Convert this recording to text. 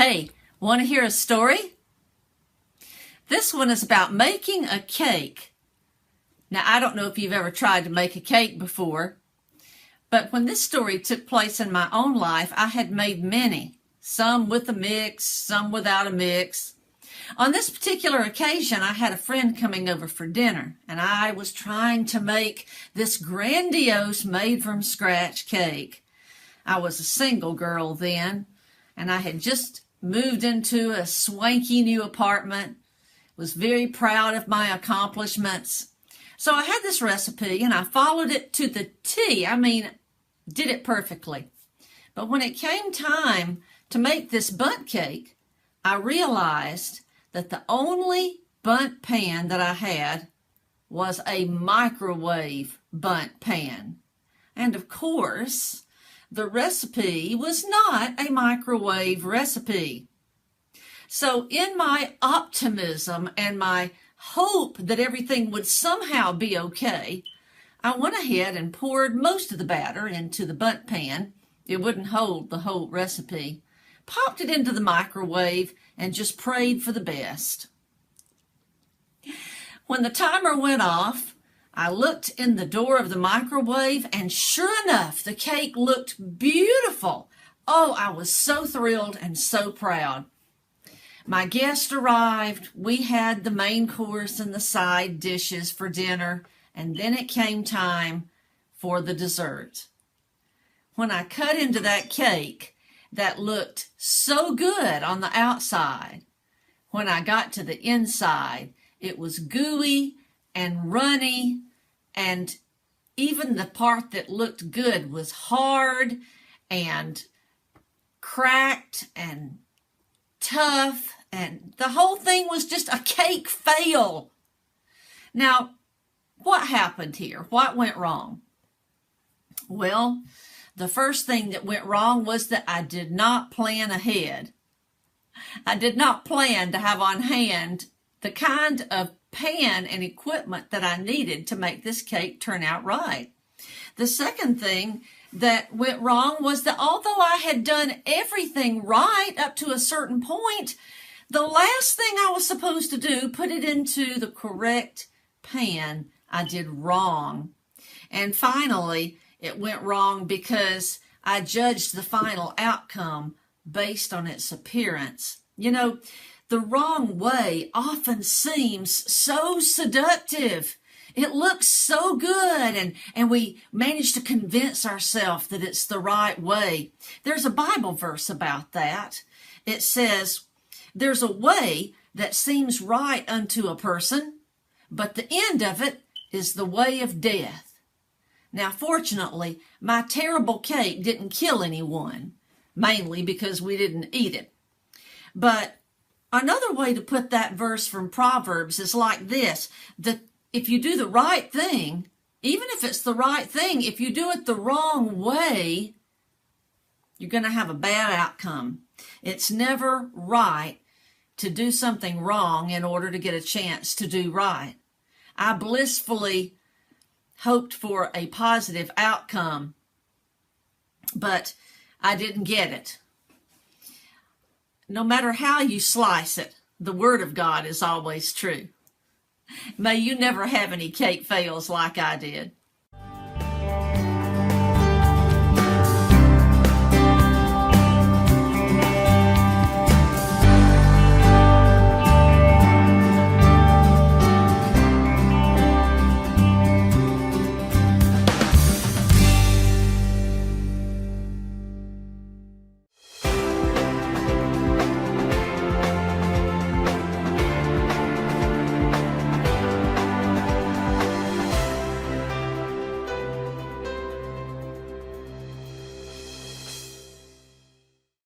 Hey, want to hear a story? This one is about making a cake. Now, I don't know if you've ever tried to make a cake before, but when this story took place in my own life, I had made many, some with a mix, some without a mix. On this particular occasion, I had a friend coming over for dinner, and I was trying to make this grandiose made-from-scratch cake. I was a single girl then, and I had just moved into a swanky new apartment, was very proud of my accomplishments. So I had this recipe, and I followed it to the T. I mean, did it perfectly. But when it came time to make this bundt cake, I realized that the only bundt pan that I had was a microwave bundt pan. And of course, the recipe was not a microwave recipe. So in my optimism and my hope that everything would somehow be okay, I went ahead and poured most of the batter into the bundt pan. It wouldn't hold the whole recipe. Popped it into the microwave and just prayed for the best. When the timer went off, I looked in the door of the microwave, and sure enough, the cake looked beautiful. Oh, I was so thrilled and so proud. My guest arrived. We had the main course and the side dishes for dinner, and then it came time for the dessert. When I cut into that cake that looked so good on the outside, when I got to the inside, it was gooey and runny, and even the part that looked good was hard and cracked and tough, and the whole thing was just a cake fail. Now, what happened here? What went wrong? Well, the first thing that went wrong was that I did not plan ahead. I did not plan to have on hand the kind of pan and equipment that I needed to make this cake turn out right. The second thing that went wrong was that although I had done everything right up to a certain point, the last thing I was supposed to do, put it into the correct pan, I did wrong. And finally, it went wrong because I judged the final outcome based on its appearance. You know, the wrong way often seems so seductive. It looks so good, and we manage to convince ourselves that it's the right way. There's a Bible verse about that. It says, "There's a way that seems right unto a person, but the end of it is the way of death." Now, fortunately, my terrible cake didn't kill anyone, mainly because we didn't eat it. But another way to put that verse from Proverbs is like this, that if you do the right thing, even if it's the right thing, if you do it the wrong way, you're going to have a bad outcome. It's never right to do something wrong in order to get a chance to do right. I blissfully hoped for a positive outcome, but I didn't get it. No matter how you slice it, the Word of God is always true. May you never have any cake fails like I did.